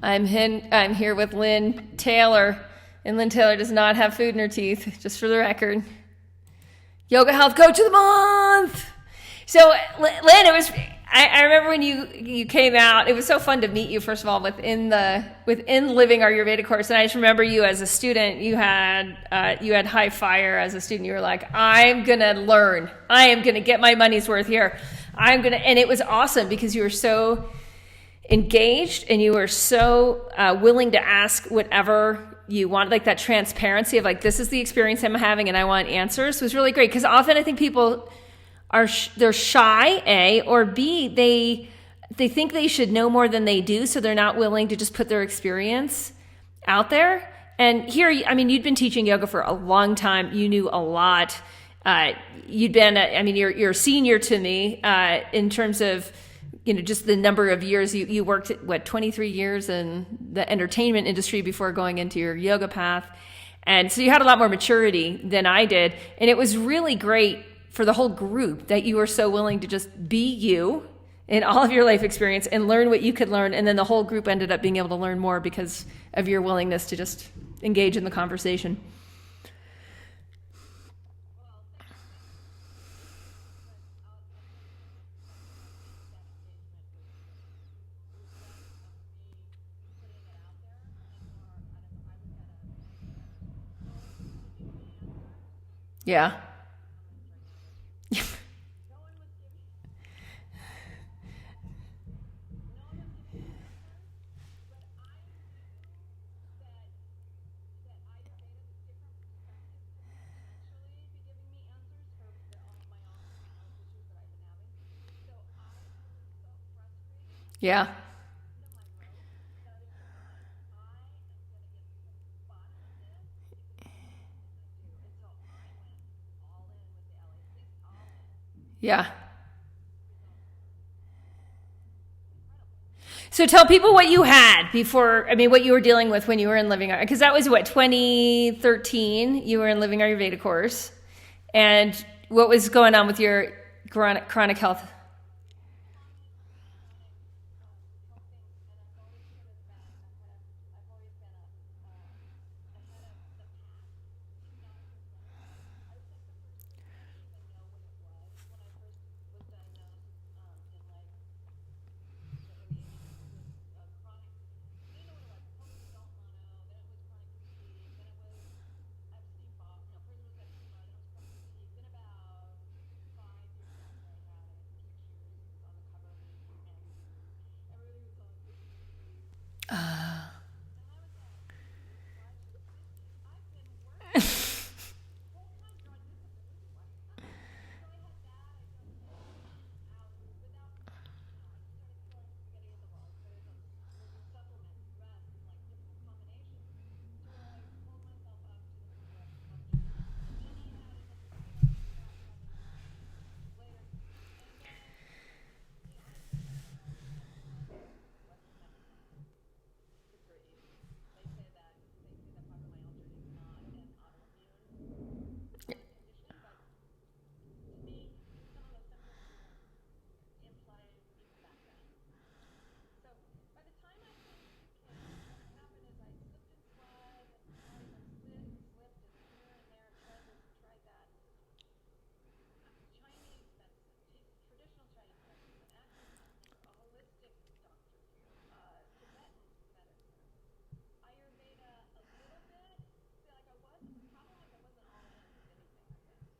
I'm here with Lynn Taylor, and Lynn Taylor does not have food in her teeth, just for the record. Yoga Health Coach of the Month! So, Lynn, I remember when you came out, it was so fun to meet you, first of all, within Living Ayurveda course. And I just remember you as a student, you had high fire as a student. You were like, I'm going to learn. I am going to get my money's worth here. And it was awesome because you were so engaged and you were so willing to ask whatever you want, like that transparency of like, this is the experience I'm having and I want answers. It was really great because often I think people they're shy, A, or B, they think they should know more than they do, so they're not willing to just put their experience out there. And here, I mean, you'd been teaching yoga for a long time. You knew a lot. You're a senior to me in terms of, just the number of years you worked at, 23 years in the entertainment industry before going into your yoga path. And so you had a lot more maturity than I did. And it was really great for the whole group that you were so willing to just be you in all of your life experience and learn what you could learn. And then the whole group ended up being able to learn more because of your willingness to just engage in the conversation. Yeah. Yeah. Yeah. So tell people what you had before, what you were dealing with when you were in Living Ayurveda, because that was 2013, you were in Living Ayurveda course. And what was going on with your chronic health?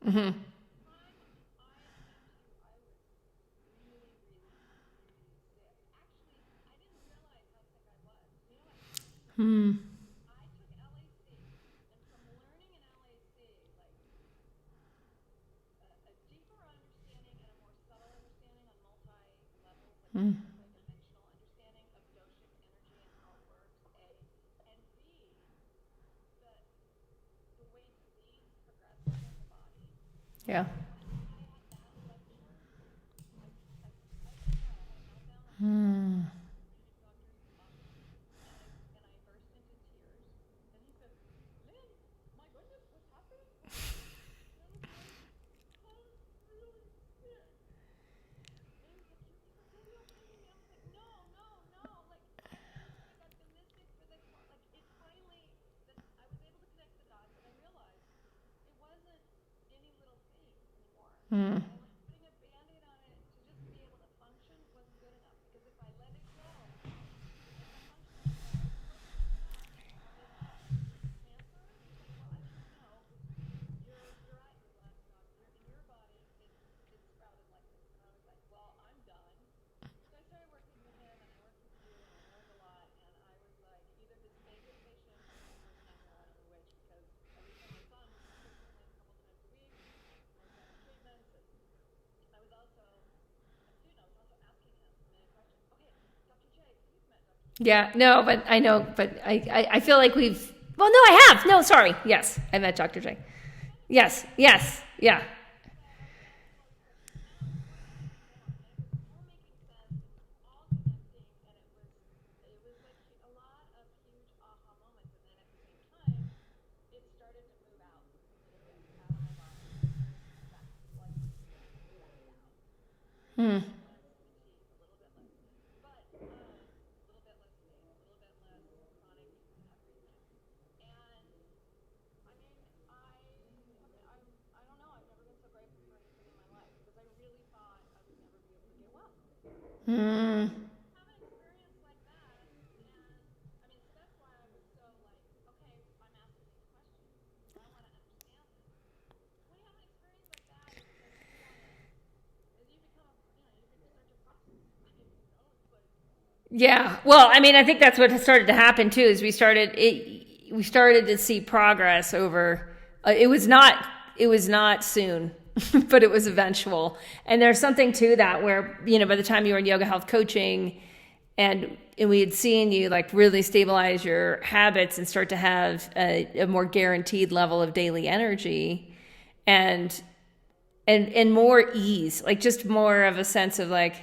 Mm-hmm. Hmm. Hmm. Yeah. Hmm. Hmm. Yeah, no, but I know, but I feel like well, no, I have. No, sorry. Yes, I met Dr. J. Yes, yes, yeah. Hmm. Hmm. Yeah. Well, I mean, I think that's what started to happen too. Is we started to see progress over. It was not. It was not soon, but it was eventual. And there's something to that where by the time you were in yoga health coaching, and we had seen you like really stabilize your habits and start to have a more guaranteed level of daily energy, and and more ease, like just more of a sense of like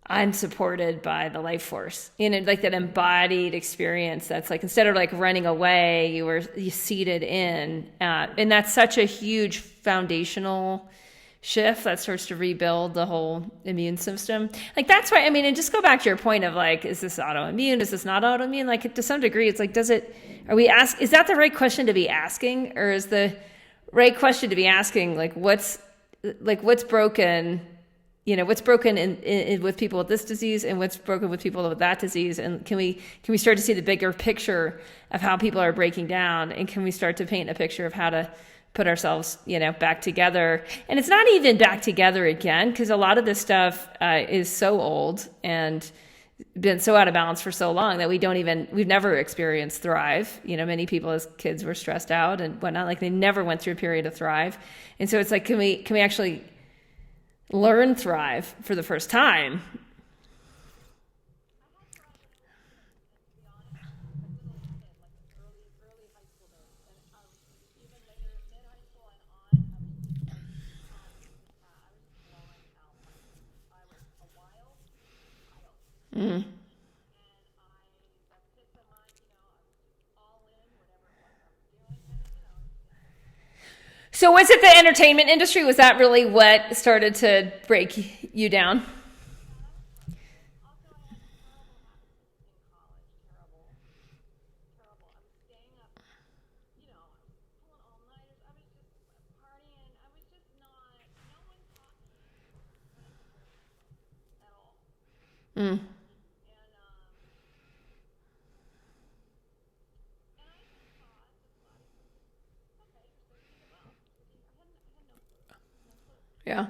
I'm supported by the life force, like that embodied experience. That's like, instead of like running away, you seated in, and that's such a huge foundational shift that starts to rebuild the whole immune system. Like, that's why, I mean, and just go back to your point of like, is this autoimmune? Is this not autoimmune? Like, to some degree, it's like, is that the right question to be asking? Or is the right question to be asking, like, what's broken? What's broken in with people with this disease, and what's broken with people with that disease, and can we start to see the bigger picture of how people are breaking down, and can we start to paint a picture of how to put ourselves back together? And it's not even back together again, because a lot of this stuff is so old and been so out of balance for so long that we've never experienced thrive. Many people as kids were stressed out and whatnot, like they never went through a period of thrive. And so it's like, can we actually learn thrive for the first time? Mm. So was it the entertainment industry? Was that really what started to break you down? Mm. Yeah.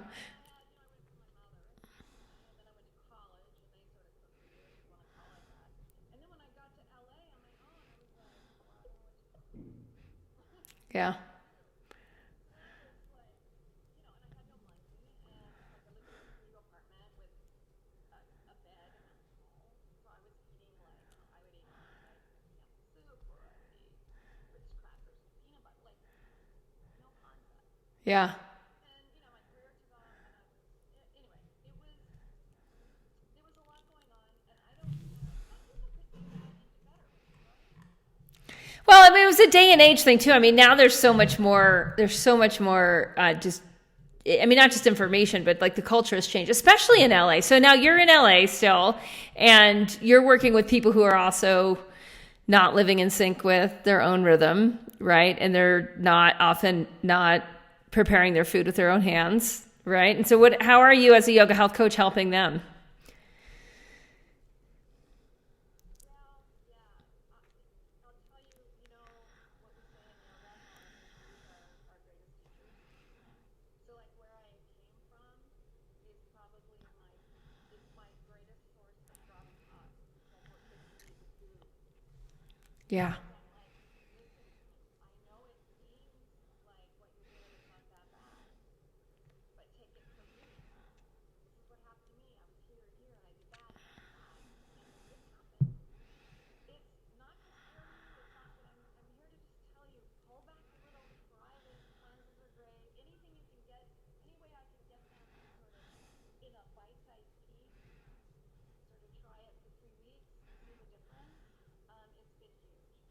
Yeah. Yeah. Well, I mean, it was a day and age thing too. I mean, now there's so much more. There's so much more. Just, I mean, not just information, but like the culture has changed, especially in LA. So now you're in LA still, and you're working with people who are also not living in sync with their own rhythm, right? And they're not often not preparing their food with their own hands, right? And so how are you as a yoga health coach helping them? Yeah.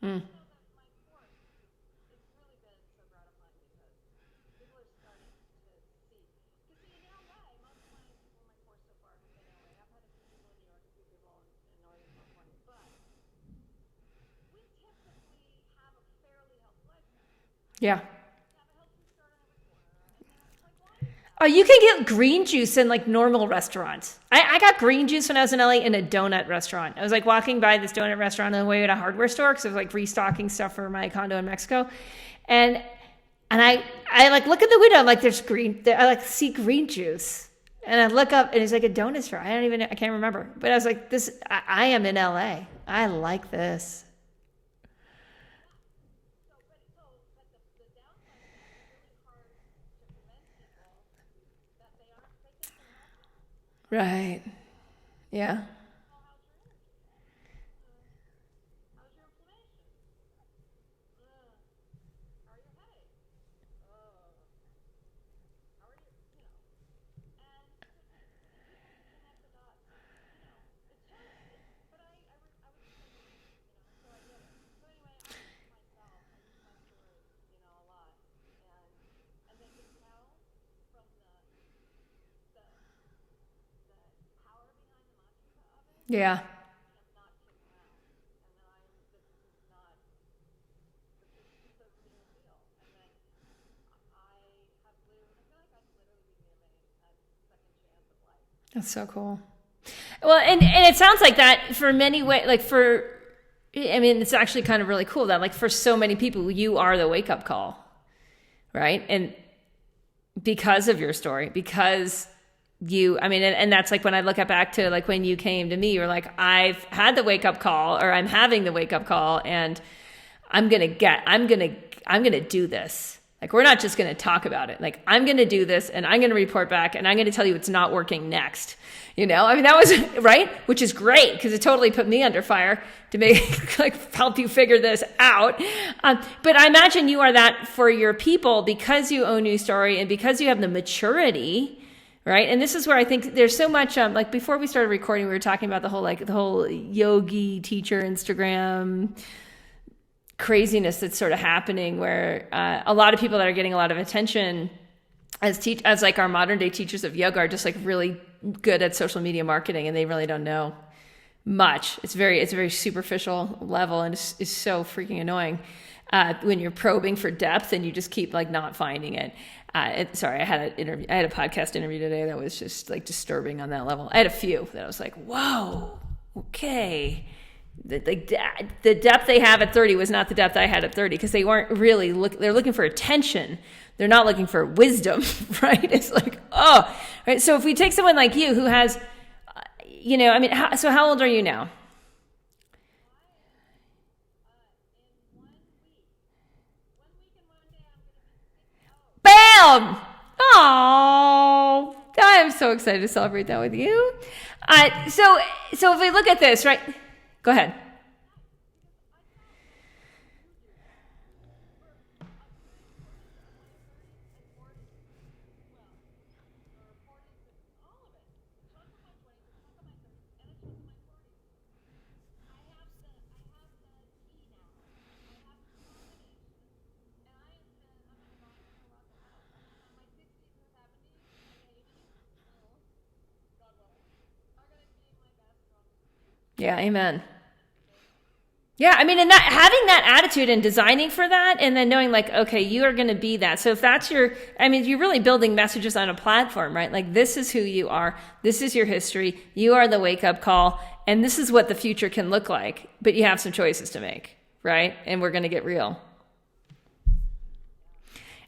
Mm. Yeah. Oh, you can get green juice in like normal restaurants. I got green juice when I was in LA in a donut restaurant. I was like walking by this donut restaurant on the way to a hardware store because I was like restocking stuff for my condo in Mexico. And I like look at the window, I'm like, I like see green juice. And I look up and it's like a donut store. I can't remember. But I was like, I am in LA. I like this. Right. Yeah. Yeah. That's so cool. Well, and it sounds like that for many way, like I mean, it's actually kind of really cool that like for so many people, you are the wake up call, right? And because of your story, because I mean, and that's like when I look back to like when you came to me, you're like, I've had the wake up call or I'm having the wake up call and I'm going to do this. Like, we're not just going to talk about it. Like, I'm going to do this and I'm going to report back and I'm going to tell you it's not working next. You know, I mean, that was right, which is great because it totally put me under fire to make like help you figure this out. But I imagine you are that for your people because you own your story and because you have the maturity, right? And this is where I think there's so much, like before we started recording, we were talking about the whole yogi teacher Instagram craziness that's sort of happening where a lot of people that are getting a lot of attention as like our modern day teachers of yoga are just like really good at social media marketing and they really don't know much. It's a very superficial level and it's so freaking annoying when you're probing for depth and you just keep like not finding it. Sorry, I had a podcast interview today that was just like disturbing on that level. I had a few that I was like, whoa, okay. The depth they have at 30 was not the depth I had at 30 because they weren't really they're looking for attention. They're not looking for wisdom, right? It's like, oh, right. So if we take someone like you who has, I mean, how old are you now? Bam! Oh, I am so excited to celebrate that with you. So if we look at this, right? Go ahead. Yeah, amen. Yeah, I mean, and that having that attitude and designing for that, and then knowing like, okay, you are going to be that. So if that's I mean, you're really building messages on a platform, right? Like, this is who you are. This is your history. You are the wake up call, and this is what the future can look like. But you have some choices to make, right? And we're going to get real.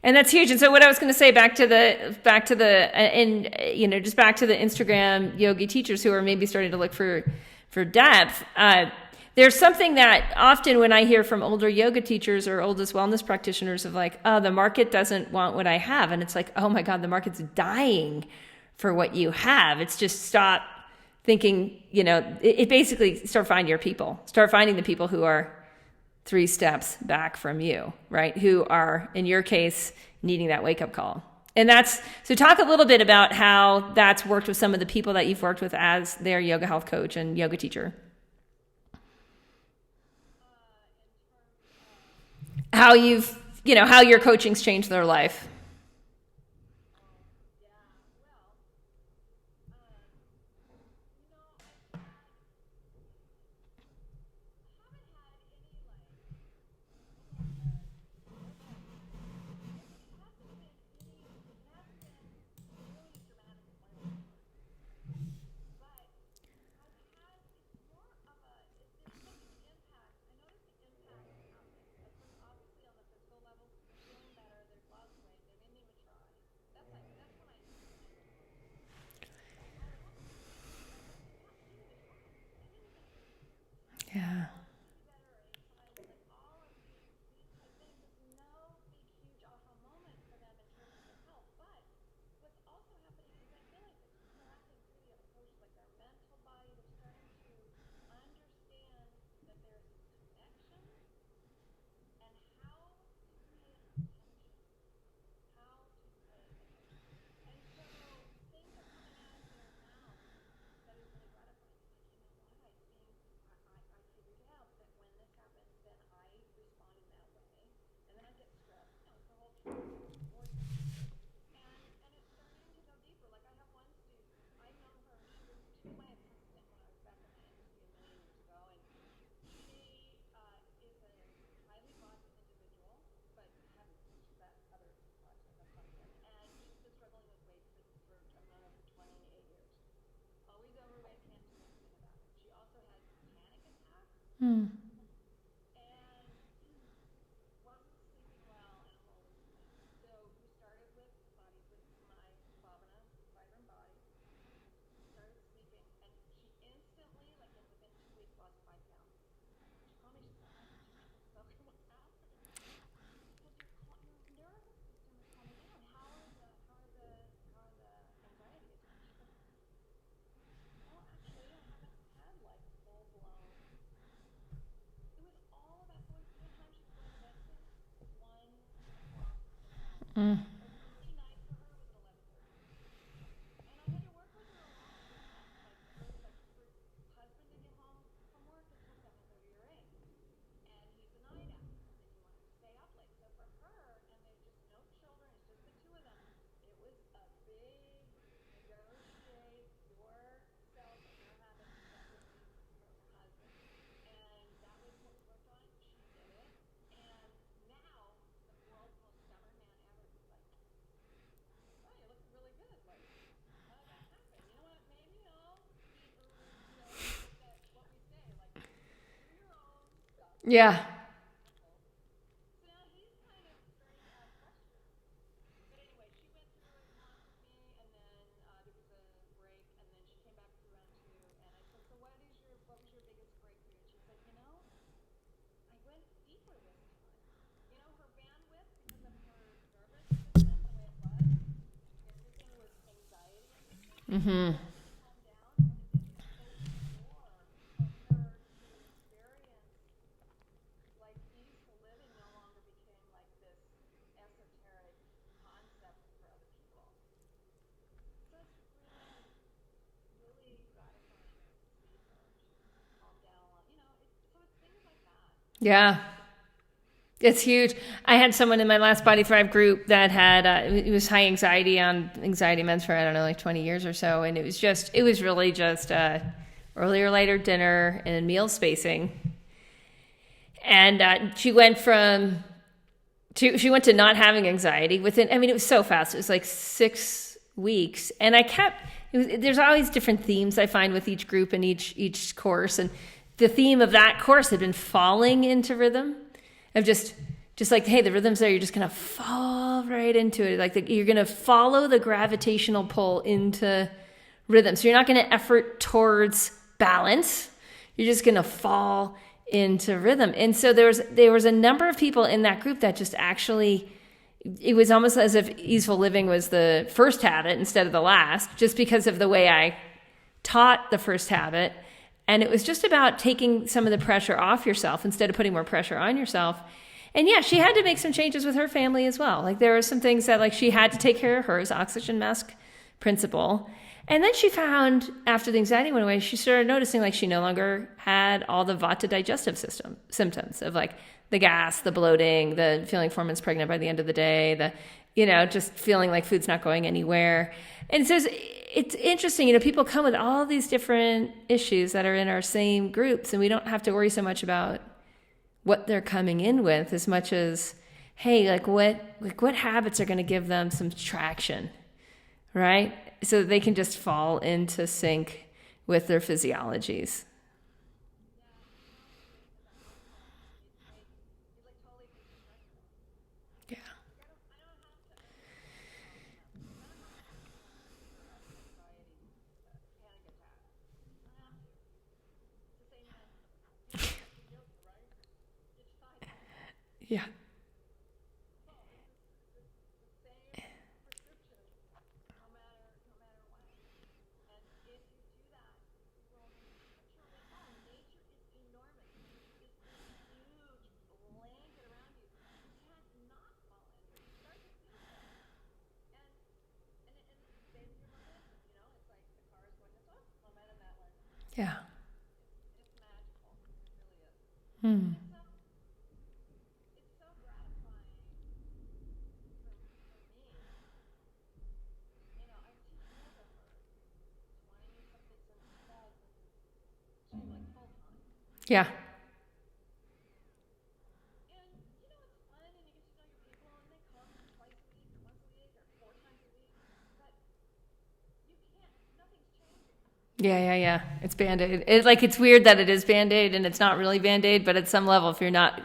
And that's huge. And so what I was going to say back to the just back to the Instagram yogi teachers who are maybe starting to look for depth. There's something that often when I hear from older yoga teachers or oldest wellness practitioners of like, oh, the market doesn't want what I have. And it's like, oh my God, the market's dying for what you have. It's just stop thinking, it basically start finding your people. Start finding the people who are 3 steps back from you, right? Who are, in your case, needing that wake-up call. And so talk a little bit about how that's worked with some of the people that you've worked with as their yoga health coach and yoga teacher. How how your coaching's changed their life. Yeah. Hmm. Mm. Yeah. Mm-hmm. Yeah. It's huge. I had someone in my last Body Thrive group that had it was high anxiety on anxiety meds for I don't know like 20 years or so, and it was really just earlier later dinner and meal spacing. and she went she went to not having anxiety within, I mean, it was so fast. It was like 6 weeks. And there's always different themes I find with each group and each course. And the theme of that course had been falling into rhythm, of just like, hey, the rhythm's there. You're just going to fall right into it. Like you're going to follow the gravitational pull into rhythm. So you're not going to effort towards balance. You're just going to fall into rhythm. And so there was a number of people in that group that just actually, it was almost as if easeful living was the first habit instead of the last, just because of the way I taught the first habit. And it was just about taking some of the pressure off yourself instead of putting more pressure on yourself. And yeah, she had to make some changes with her family as well. Like there were some things that like she had to take care of hers, oxygen mask principle. And then she found, after the anxiety went away, she started noticing like she no longer had all the Vata digestive system symptoms of like the gas, the bloating, the feeling 4 months pregnant by the end of the day, just feeling like food's not going anywhere. And so it's interesting, people come with all these different issues that are in our same groups, and we don't have to worry so much about what they're coming in with as much as, hey, what habits are going to give them some traction, right? So that they can just fall into sync with their physiologies. Yeah. Yeah. Yeah. Hmm. Yeah. Yeah. It's Band-Aid. It's weird that it is Band-Aid and it's not really Band-Aid, but at some level, if you're not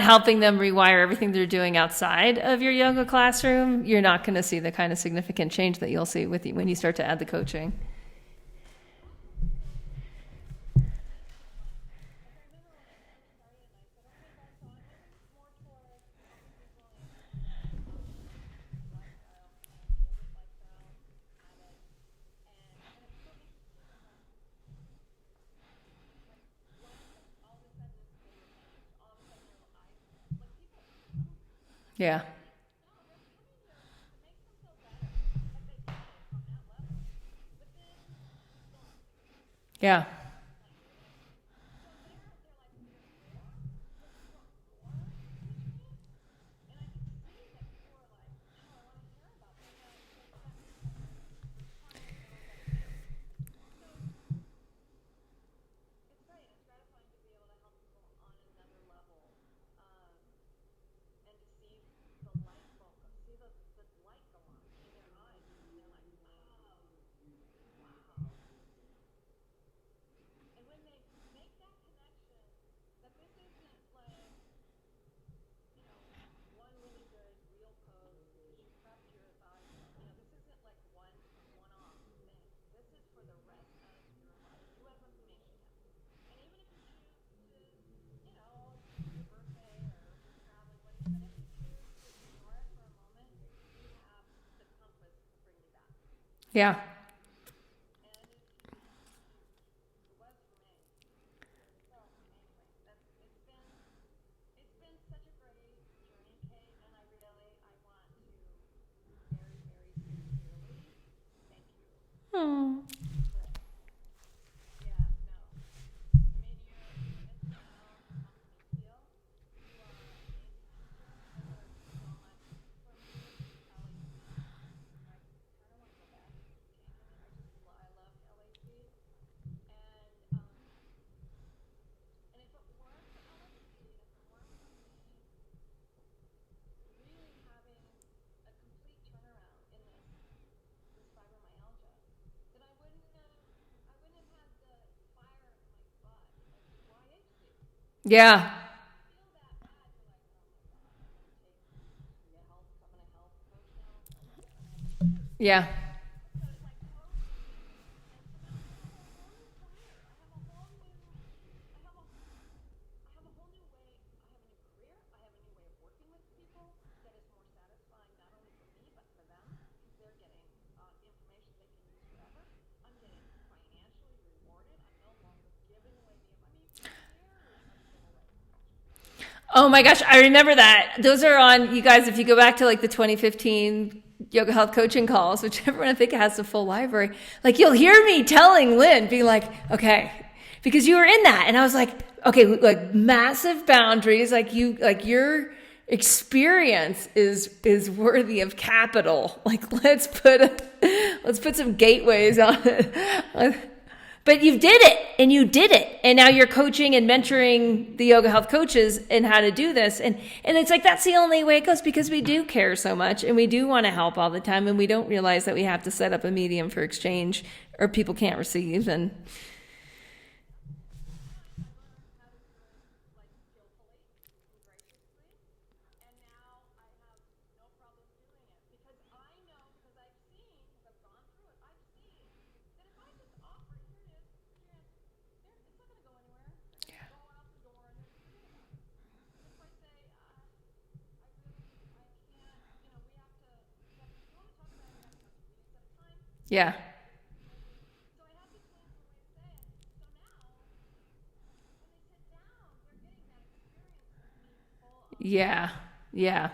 helping them rewire everything they're doing outside of your yoga classroom, you're not going to see the kind of significant change that you'll see when you start to add the coaching. Yeah. Yeah. Yeah. Hmm. Yeah. Yeah. Oh my gosh, I remember that. Those are on, you guys, if you go back to like the 2015 yoga health coaching calls, which everyone I think has a full library, like you'll hear me telling Lynn, being like, okay, because you were in that. And I was like, okay, like massive boundaries, like your experience is worthy of capital. Like let's put some gateways on it. But you did it, and you did it. And now you're coaching and mentoring the yoga health coaches in how to do this. And it's like, that's the only way it goes, because we do care so much and we do want to help all the time. And we don't realize that we have to set up a medium for exchange or people can't receive. And yeah. Yeah. Yeah.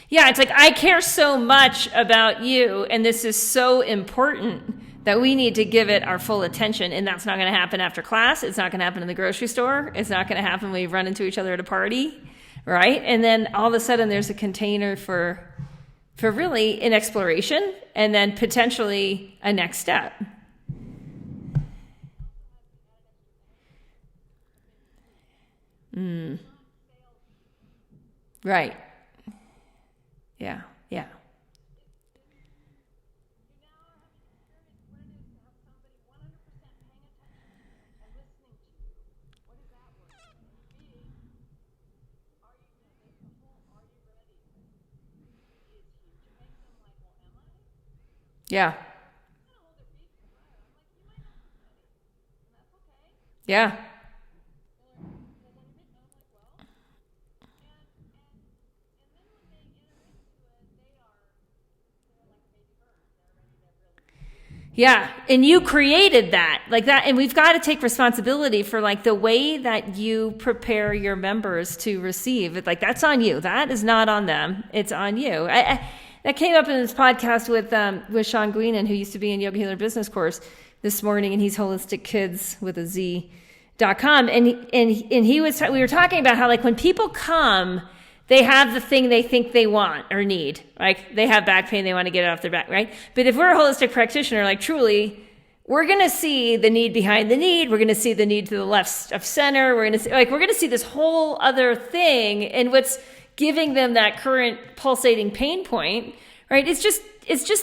Yeah, it's like, I care so much about you, and this is so important that we need to give it our full attention. And that's not going to happen after class. It's not going to happen in the grocery store. It's not going to happen when we run into each other at a party, right? And then all of a sudden there's a container for really an exploration and then potentially a next step. Right. Yeah. Yeah. Yeah. Yeah. Yeah, and you created that, like that, and we've got to take responsibility for like the way that you prepare your members to receive it. Like that's on you. That is not on them. It's on you. That came up in this podcast with Sean Guinan, who used to be in Yoga Healer Business Course this morning, and he's Holistic Kids with a Z.com, and we were talking about how like when people come, they have the thing they think they want or need. Like they have back pain, they want to get it off their back, right? But if we're a holistic practitioner, like truly, we're going to see the need behind the need. We're going to see the need to the left of center. We're going to see this whole other thing, and what's giving them that current pulsating pain point, right? It's just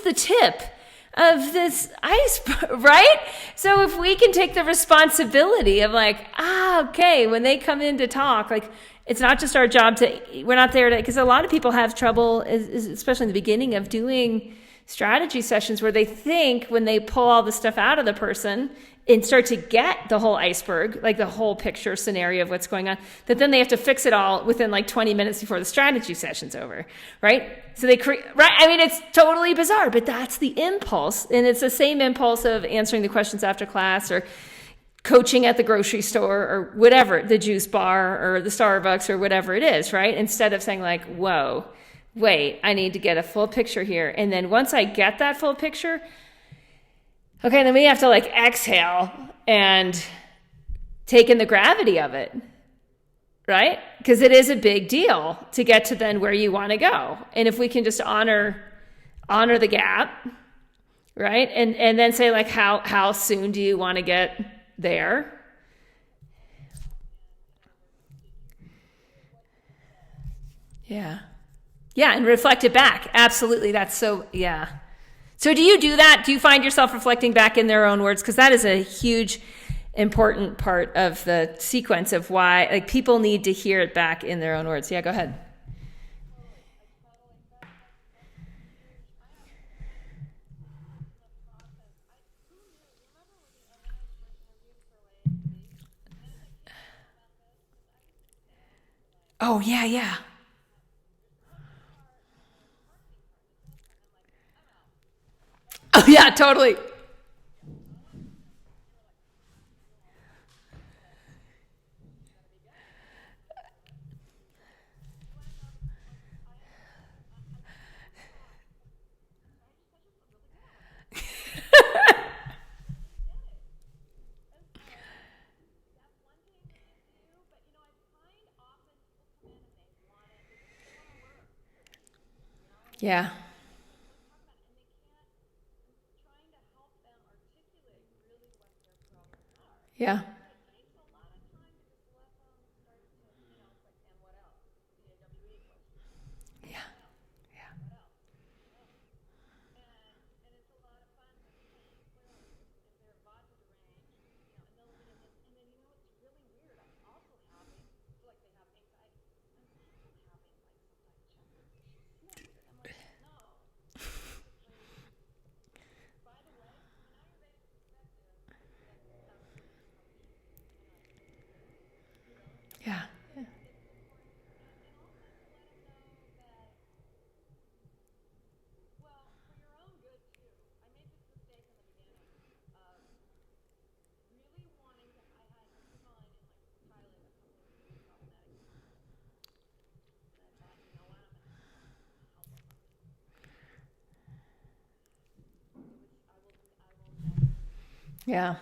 the tip of this iceberg, right? So if we can take the responsibility of like, okay, when they come in to talk, like, it's not just our job we're not there to, because a lot of people have trouble, especially in the beginning, of doing strategy sessions where they think when they pull all the stuff out of the person and start to get the whole iceberg, like the whole picture scenario of what's going on, that then they have to fix it all within like 20 minutes before the strategy session's over, right? So they create, right? I mean, it's totally bizarre, but that's the impulse. And it's the same impulse of answering the questions after class or coaching at the grocery store or whatever, the juice bar or the Starbucks or whatever it is, right? Instead of saying like, whoa, wait, I need to get a full picture here. And then once I get that full picture, okay, then we have to like exhale and take in the gravity of it, right? Because it is a big deal to get to then where you want to go. And if we can just honor the gap, right? And then say like, how soon do you want to get there? Yeah. Yeah, and reflect it back. Absolutely. That's so, yeah. So do you do that? Do you find yourself reflecting back in their own words? Because that is a huge, important part of the sequence of why, like, people need to hear it back in their own words. Yeah, go ahead. Oh, yeah, yeah. Oh, yeah, totally. Yeah. Yeah. Yeah. Yeah. Yeah.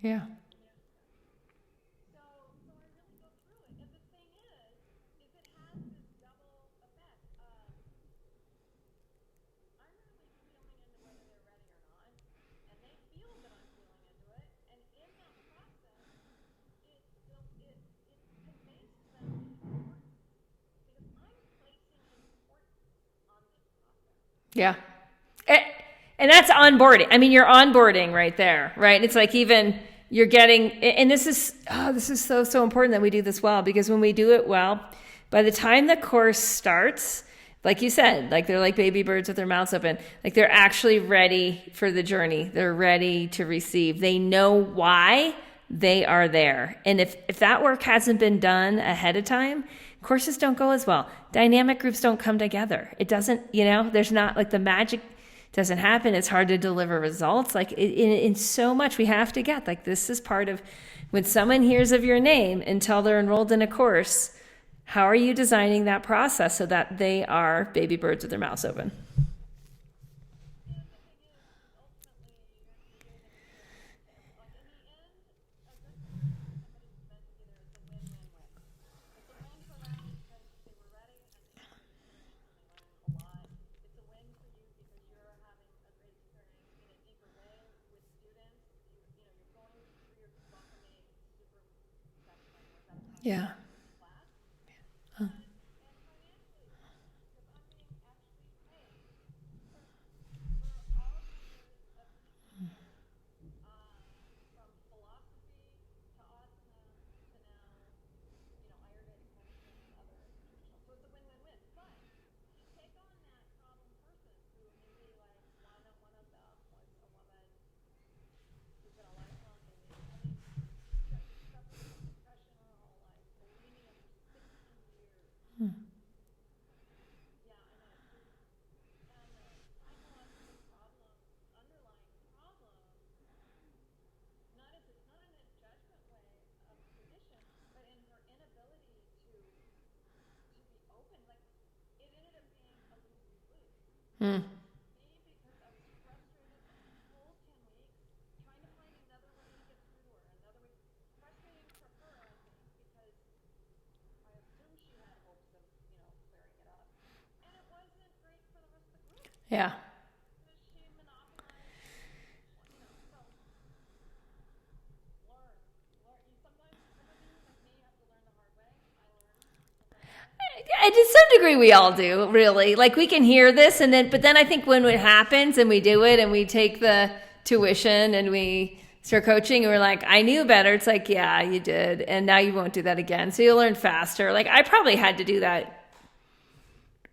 Yeah. Yeah. A- And that's onboarding. I mean, you're onboarding right there, right? It's like, even you're getting, and this is so, so important that we do this well, because when we do it well, by the time the course starts, like you said, like, they're like baby birds with their mouths open. Like, they're actually ready for the journey. They're ready to receive. They know why they are there. And if that work hasn't been done ahead of time, courses don't go as well. Dynamic groups don't come together. It doesn't, there's not, like, the magic doesn't happen. It's hard to deliver results. Like, in so much, we have to get, like, this is part of when someone hears of your name until they're enrolled in a course. How are you designing that process so that they are baby birds with their mouths open? Yeah. Mm. Yeah. To some degree, we all do, really. Like, we can hear this, but then I think when it happens and we do it and we take the tuition and we start coaching and we're like, I knew better. It's like, yeah, you did. And now you won't do that again. So you'll learn faster. Like, I probably had to do that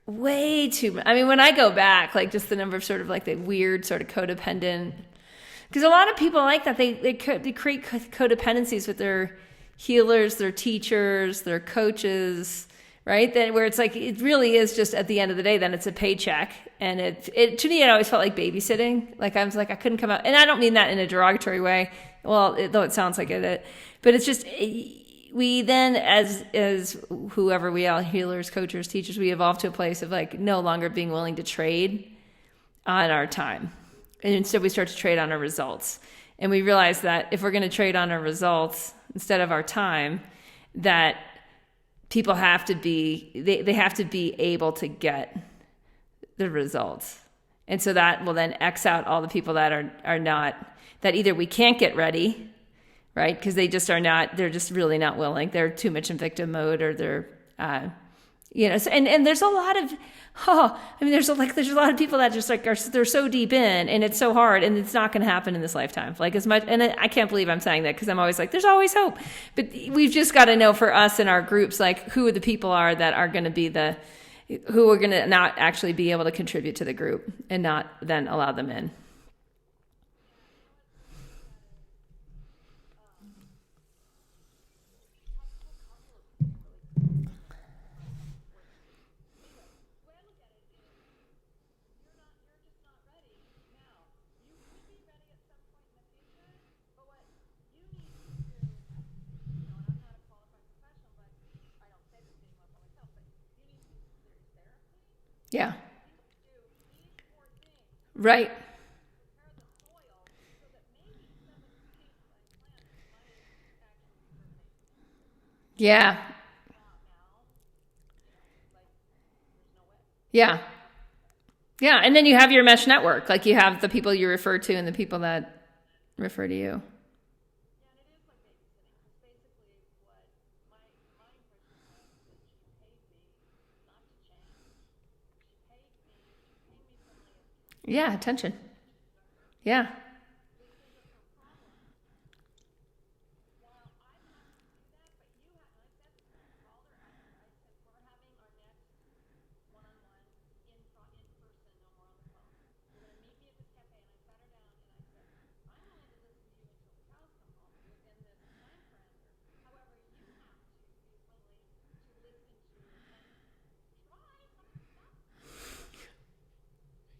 way too much. I mean, when I go back, like, just the number of sort of like the weird sort of codependent, because a lot of people like that, they create codependencies with their healers, their teachers, their coaches, right? That where it's like, it really is just at the end of the day, then it's a paycheck. And it to me, it always felt like babysitting. Like, I was like, I couldn't come out. And I don't mean that in a derogatory way. Well, though it sounds like it, but it's just, we then, as whoever we are, healers, coaches, teachers, we evolve to a place of like no longer being willing to trade on our time. And instead we start to trade on our results. And we realize that if we're going to trade on our results instead of our time, that people have to be, they have to be able to get the results. And so that will then X out all the people that are not, that either we can't get ready, right? Because they just are not, they're just really not willing. They're too much in victim mode, or they're, so, and there's a lot of, there's a lot of people that just like they're so deep in, and it's so hard, and it's not going to happen in this lifetime. Like, as much, and I can't believe I'm saying that, because I'm always like, there's always hope. But we've just got to know for us in our groups, like, who the people are that are going to be who are going to not actually be able to contribute to the group, and not then allow them in. Yeah. Right. Yeah. Yeah. Yeah. And then you have your mesh network. Like, you have the people you refer to and the people that refer to you. Yeah. Attention. Yeah.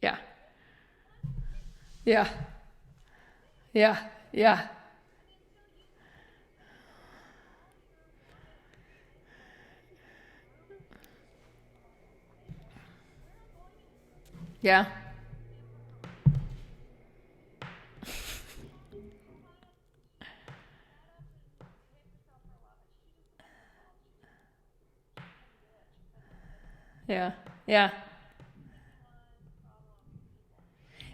Yeah. Yeah. Yeah. Yeah. Yeah. Yeah. Yeah.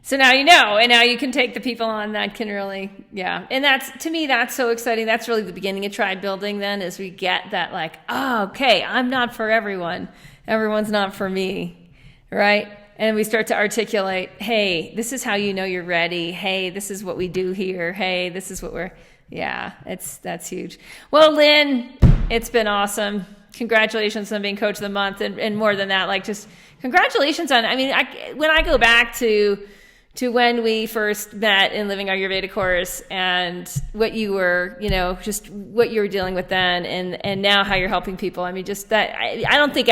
So now you know, and now you can take the people on that can really, yeah. And that's, to me, that's so exciting. That's really the beginning of tribe building then, as we get that, like, oh, okay, I'm not for everyone. Everyone's not for me, right? And we start to articulate, hey, this is how you know you're ready. Hey, this is what we do here. Hey, this is what that's huge. Well, Lynn, it's been awesome. Congratulations on being Coach of the Month, and more than that, like, just congratulations on, I mean, when I go back to when we first met in Living Ayurveda course, and what you were, just what you were dealing with then, and now how you're helping people. I mean, just that, I don't think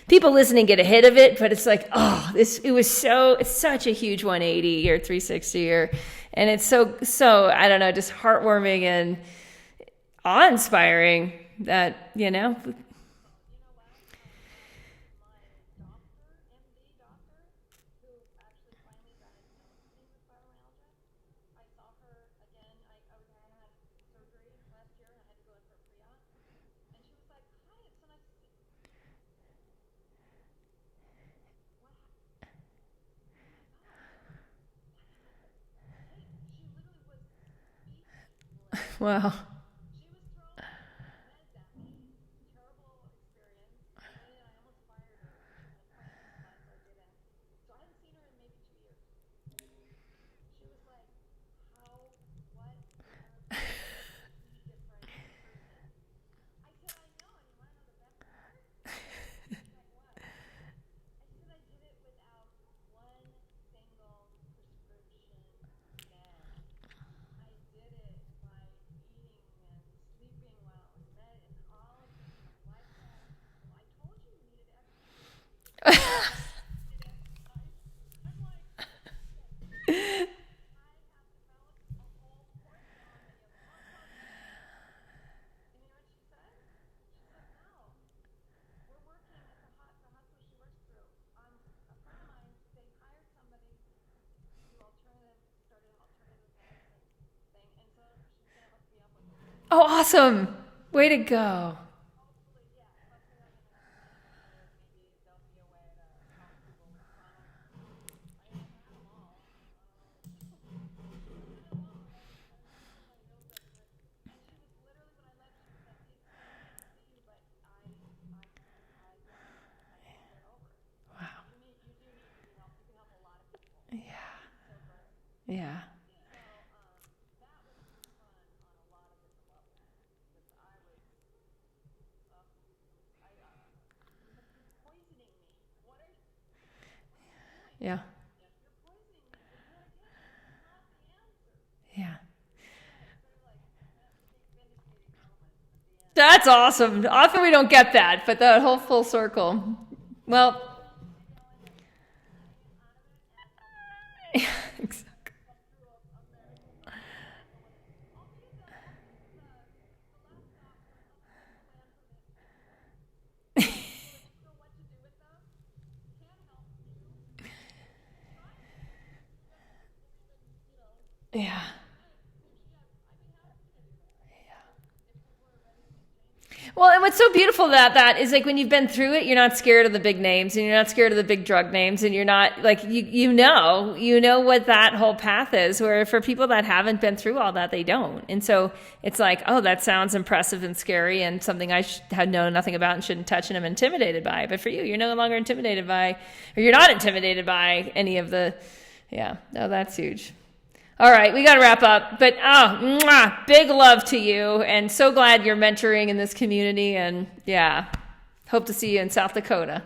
people listening get a hit of it, but it's like, it's such a huge 180 or 360 and it's so, I don't know, just heartwarming and awe-inspiring that, wow. Oh, awesome. Way to go. Wow. Yeah. Yeah. Yeah. Yeah. That's awesome. Often we don't get that, but that whole full circle. Well, exactly. Yeah. Well, and what's so beautiful about that is like when you've been through it, you're not scared of the big names and you're not scared of the big drug names and you're not like you know what that whole path is. Where for people that haven't been through all that, they don't. And so it's like, oh, that sounds impressive and scary and something I had known nothing about and shouldn't touch and I'm intimidated by. But for you, you're no longer intimidated by, or you're not intimidated by any of the, yeah, no, that's huge. All right, we got to wrap up. But big love to you, and so glad you're mentoring in this community. And yeah, hope to see you in South Dakota.